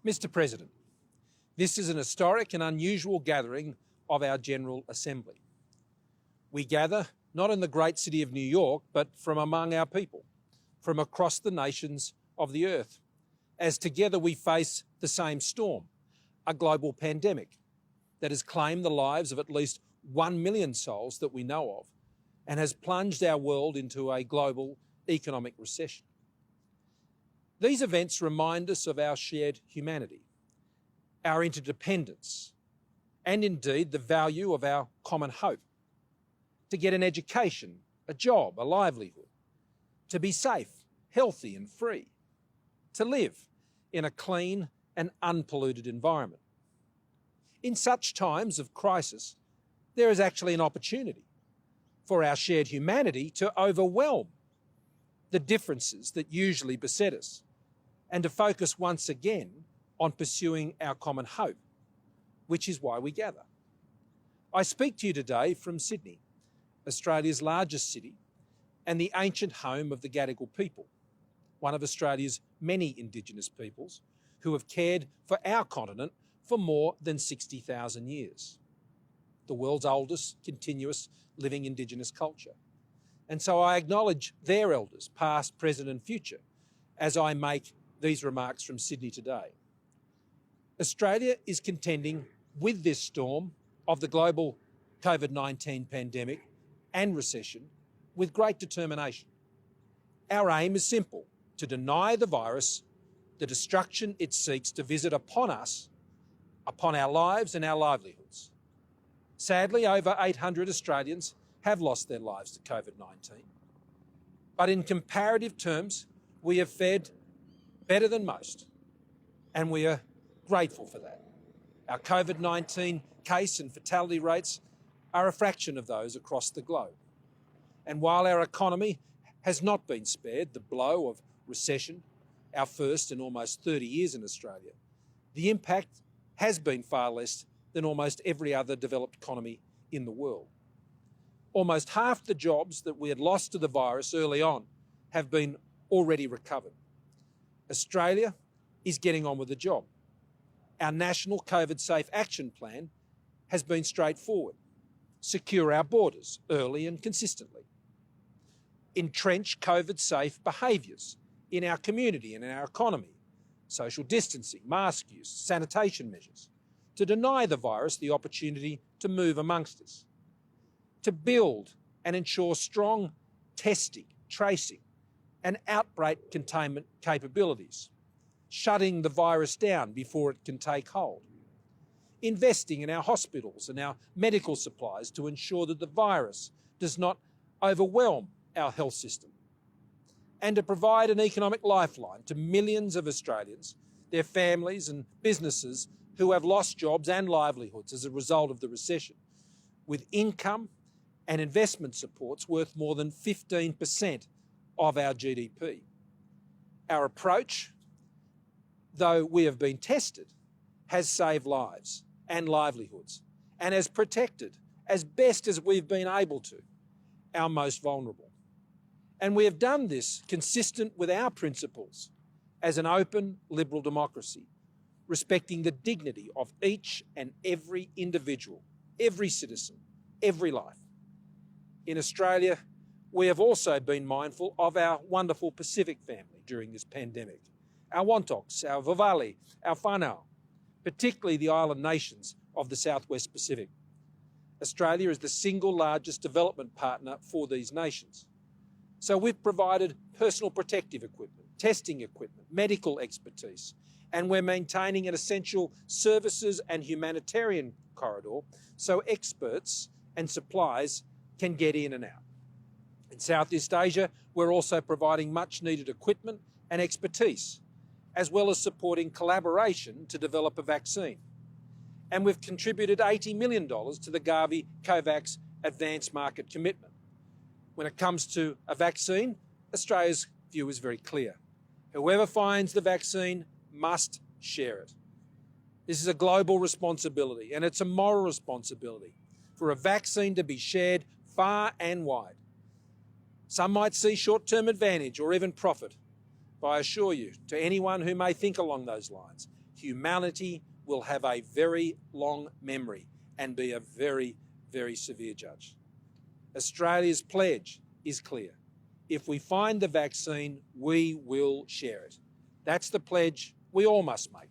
Mr. President, this is an historic and unusual gathering of our General Assembly. We gather not in the great city of New York, but from among our people, from across the nations of the earth, as together we face the same storm, a global pandemic that has claimed the lives of at least 1 million souls that we know of and has plunged our world into a global economic recession. These events remind us of our shared humanity, our interdependence, and indeed the value of our common hope. To get an education, a job, a livelihood, to be safe, healthy and free, to live in a clean and unpolluted environment. In such times of crisis, there is actually an opportunity for our shared humanity to overwhelm the differences that usually beset us and to focus once again on pursuing our common hope, which is why we gather. I speak to you today from Sydney, Australia's largest city and the ancient home of the Gadigal people, one of Australia's many Indigenous peoples who have cared for our continent for more than 60,000 years, the world's oldest continuous living Indigenous culture. And so I acknowledge their elders, past, present and future, as I make these remarks from Sydney today. Australia is contending with this storm of the global COVID-19 pandemic and recession with great determination. Our aim is simple: to deny the virus the destruction it seeks to visit upon us, upon our lives and our livelihoods. Sadly, over 800 Australians have lost their lives to COVID-19. But in comparative terms, we have fared better than most, and we are grateful for that. Our COVID-19 case and fatality rates are a fraction of those across the globe. And while our economy has not been spared the blow of recession, our first in almost 30 years in Australia, the impact has been far less than almost every other developed economy in the world. Almost half the jobs that we had lost to the virus early on have been already recovered. Australia is getting on with the job. Our national COVID Safe Action Plan has been straightforward. Secure our borders early and consistently. Entrench COVID-safe behaviours in our community and in our economy. Social distancing, mask use, sanitation measures. To deny the virus the opportunity to move amongst us. To build and ensure strong testing, tracing and outbreak containment capabilities. Shutting the virus down before it can take hold. Investing in our hospitals and our medical supplies to ensure that the virus does not overwhelm our health system. And to provide an economic lifeline to millions of Australians, their families and businesses who have lost jobs and livelihoods as a result of the recession, with income and investment supports worth more than 15% of our GDP. Our approach, though we have been tested, has saved lives and livelihoods and has protected, as best as we've been able to, our most vulnerable. And we have done this consistent with our principles as an open, liberal democracy, respecting the dignity of each and every individual, every citizen, every life. In Australia, we have also been mindful of our wonderful Pacific family during this pandemic, our Wontoks, our Vavali, our Whanau, particularly the island nations of the Southwest Pacific. Australia is the single largest development partner for these nations. So we've provided personal protective equipment, testing equipment, medical expertise, and we're maintaining an essential services and humanitarian corridor so experts and supplies can get in and out. In Southeast Asia, we're also providing much needed equipment and expertise, as well as supporting collaboration to develop a vaccine. And we've contributed $80 million to the Gavi COVAX Advanced Market Commitment. When it comes to a vaccine, Australia's view is very clear. Whoever finds the vaccine must share it. This is a global responsibility, and it's a moral responsibility for a vaccine to be shared far and wide. Some might see short-term advantage or even profit, but I assure you, to anyone who may think along those lines, humanity will have a very long memory and be a very, very severe judge. Australia's pledge is clear. If we find the vaccine, we will share it. That's the pledge we all must make.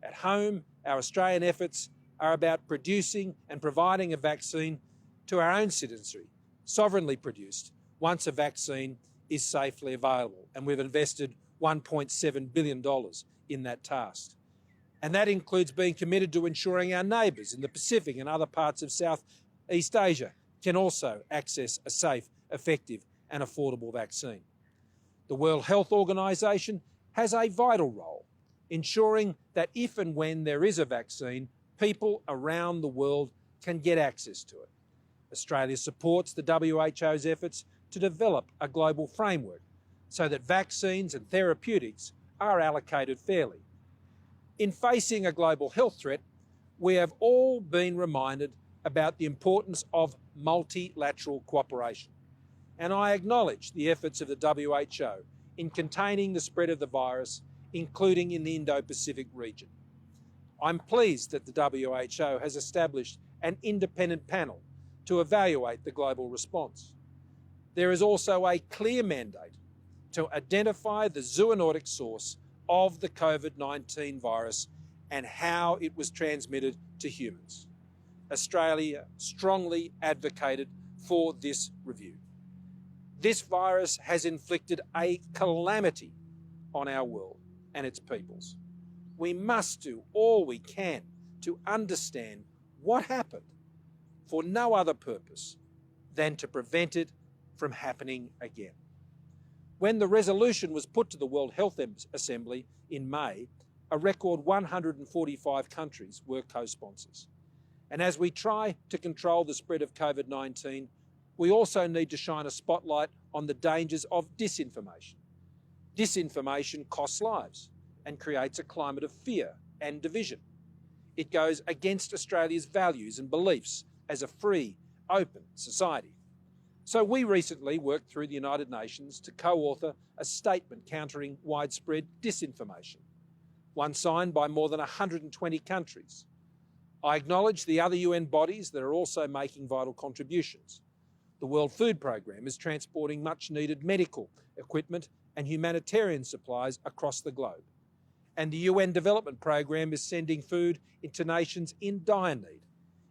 At home, our Australian efforts are about producing and providing a vaccine to our own citizenry, sovereignly produced, once a vaccine is safely available. And we've invested $1.7 billion in that task. And that includes being committed to ensuring our neighbours in the Pacific and other parts of Southeast Asia can also access a safe, effective and affordable vaccine. The World Health Organization has a vital role ensuring that if and when there is a vaccine, people around the world can get access to it. Australia supports the WHO's efforts to develop a global framework so that vaccines and therapeutics are allocated fairly. In facing a global health threat, we have all been reminded about the importance of multilateral cooperation. And I acknowledge the efforts of the WHO in containing the spread of the virus, including in the Indo-Pacific region. I'm pleased that the WHO has established an independent panel to evaluate the global response. There is also a clear mandate to identify the zoonotic source of the COVID-19 virus and how it was transmitted to humans. Australia strongly advocated for this review. This virus has inflicted a calamity on our world and its peoples. We must do all we can to understand what happened for no other purpose than to prevent it from happening again. When the resolution was put to the World Health Assembly in May, a record 145 countries were co-sponsors. And as we try to control the spread of COVID-19, we also need to shine a spotlight on the dangers of disinformation. Disinformation costs lives and creates a climate of fear and division. It goes against Australia's values and beliefs as a free, open society. So we recently worked through the United Nations to co-author a statement countering widespread disinformation, one signed by more than 120 countries. I acknowledge the other UN bodies that are also making vital contributions. The World Food Programme is transporting much-needed medical equipment and humanitarian supplies across the globe. And the UN Development Programme is sending food into nations in dire need.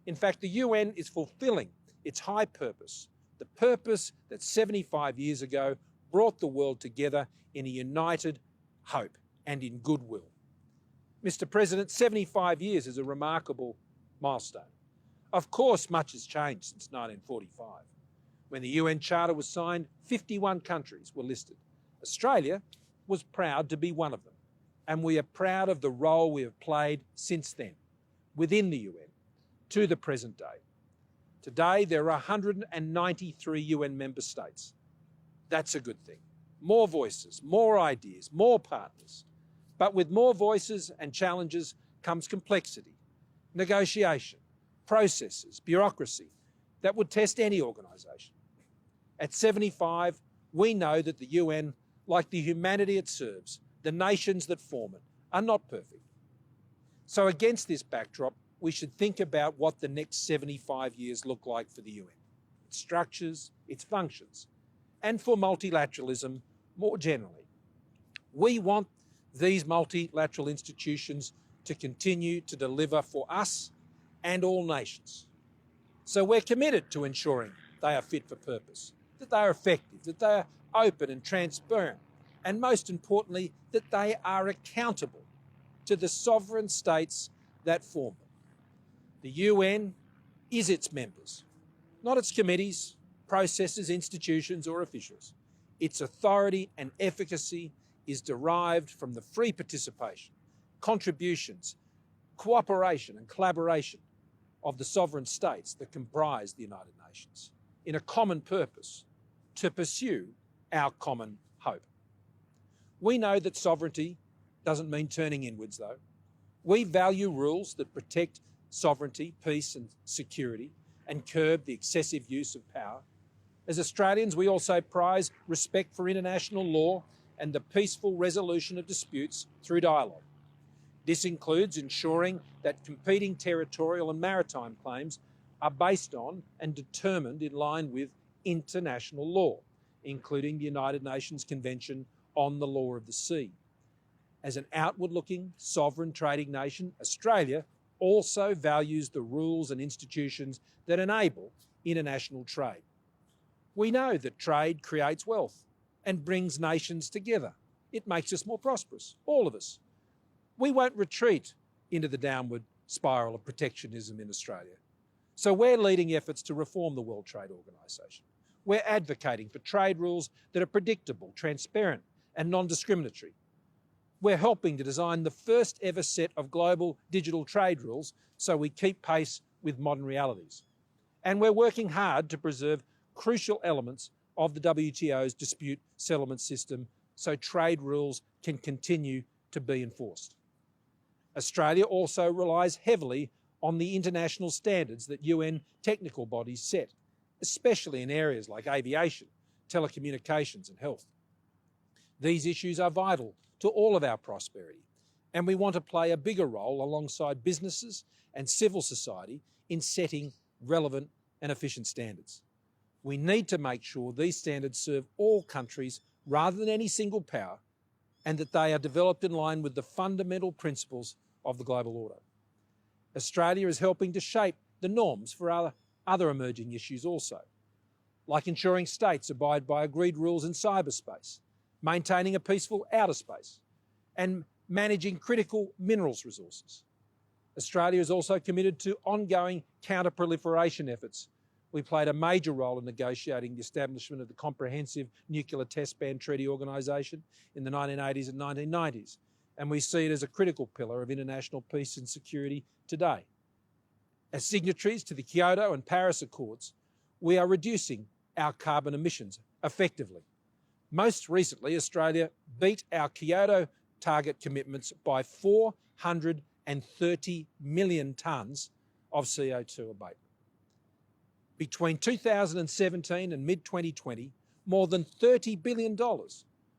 In fact, the UN is fulfilling its high purpose, the purpose that 75 years ago brought the world together in a united hope and in goodwill. Mr. President, 75 years is a remarkable milestone. Of course, much has changed since 1945. When the UN Charter was signed, 51 countries were listed. Australia was proud to be one of them, and we are proud of the role we have played since then within the UN to the present day. Today, there are 193 UN member states. That's a good thing. More voices, more ideas, more partners. But with more voices and challenges comes complexity, negotiation, processes, bureaucracy that would test any organisation. At 75, we know that the UN, like the humanity it serves, the nations that form it, are not perfect. So against this backdrop, we should think about what the next 75 years look like for the UN, its structures, its functions, and for multilateralism more generally. We want these multilateral institutions to continue to deliver for us and all nations. So we're committed to ensuring they are fit for purpose, that they are effective, that they are open and transparent, and most importantly, that they are accountable to the sovereign states that form them. The UN is its members, not its committees, processes, institutions or officials. Its authority and efficacy is derived from the free participation, contributions, cooperation and collaboration of the sovereign states that comprise the United Nations in a common purpose to pursue our common hope. We know that sovereignty doesn't mean turning inwards, though. We value rules that protect sovereignty, peace and security and curb the excessive use of power. As Australians, we also prize respect for international law and the peaceful resolution of disputes through dialogue. This includes ensuring that competing territorial and maritime claims are based on and determined in line with international law, including the United Nations Convention on the Law of the Sea. As an outward-looking, sovereign trading nation, Australia also values the rules and institutions that enable international trade. We know that trade creates wealth and brings nations together. It makes us more prosperous, all of us. We won't retreat into the downward spiral of protectionism in Australia. So we're leading efforts to reform the World Trade Organisation. We're advocating for trade rules that are predictable, transparent and non-discriminatory. We're helping to design the first ever set of global digital trade rules so we keep pace with modern realities. And we're working hard to preserve crucial elements of the WTO's dispute settlement system so trade rules can continue to be enforced. Australia also relies heavily on the international standards that UN technical bodies set, especially in areas like aviation, telecommunications and health. These issues are vital to all of our prosperity, and we want to play a bigger role alongside businesses and civil society in setting relevant and efficient standards. We need to make sure these standards serve all countries rather than any single power, and that they are developed in line with the fundamental principles of the global order. Australia is helping to shape the norms for other emerging issues also, like ensuring states abide by agreed rules in cyberspace, maintaining a peaceful outer space, and managing critical minerals resources. Australia is also committed to ongoing counter-proliferation efforts. We played a major role in negotiating the establishment of the Comprehensive Nuclear Test Ban Treaty Organisation in the 1980s and 1990s, and we see it as a critical pillar of international peace and security today. As signatories to the Kyoto and Paris Accords, we are reducing our carbon emissions effectively. Most recently, Australia beat our Kyoto target commitments by 430 million tonnes of CO2 abatement. Between 2017 and mid-2020, more than $30 billion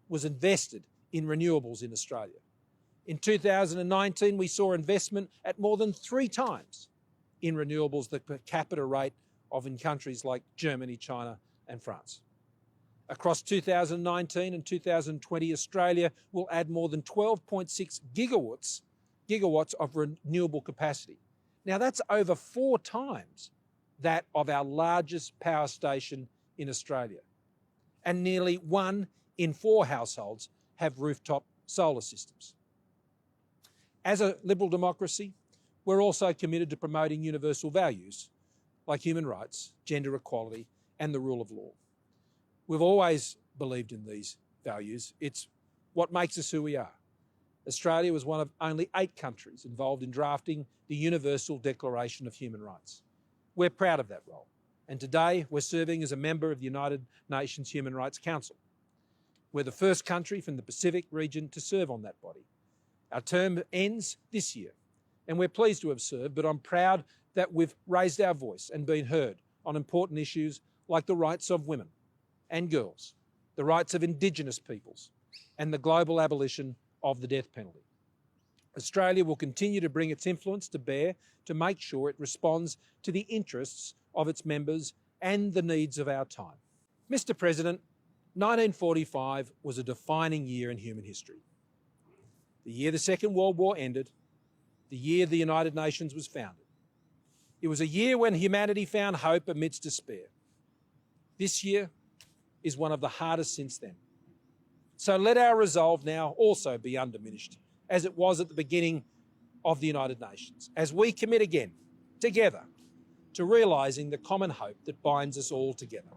was invested in renewables in Australia. In 2019, we saw investment at more than 3 times in renewables the per capita rate of in countries like Germany, China and France. Across 2019 and 2020, Australia will add more than 12.6 gigawatts of renewable capacity. Now that's over 4 times that of our largest power station in Australia. And nearly 1 in 4 households have rooftop solar systems. As a liberal democracy, we're also committed to promoting universal values like human rights, gender equality, and the rule of law. We've always believed in these values. It's what makes us who we are. Australia was one of only 8 countries involved in drafting the Universal Declaration of Human Rights. We're proud of that role, and today we're serving as a member of the United Nations Human Rights Council. We're the first country from the Pacific region to serve on that body. Our term ends this year, and we're pleased to have served, but I'm proud that we've raised our voice and been heard on important issues like the rights of women and girls, the rights of Indigenous peoples, and the global abolition of the death penalty. Australia will continue to bring its influence to bear to make sure it responds to the interests of its members and the needs of our time. Mr. President, 1945 was a defining year in human history. The year the Second World War ended, the year the United Nations was founded. It was a year when humanity found hope amidst despair. This year is one of the hardest since then. So let our resolve now also be undiminished, as it was at the beginning of the United Nations, as we commit again, together, to realising the common hope that binds us all together.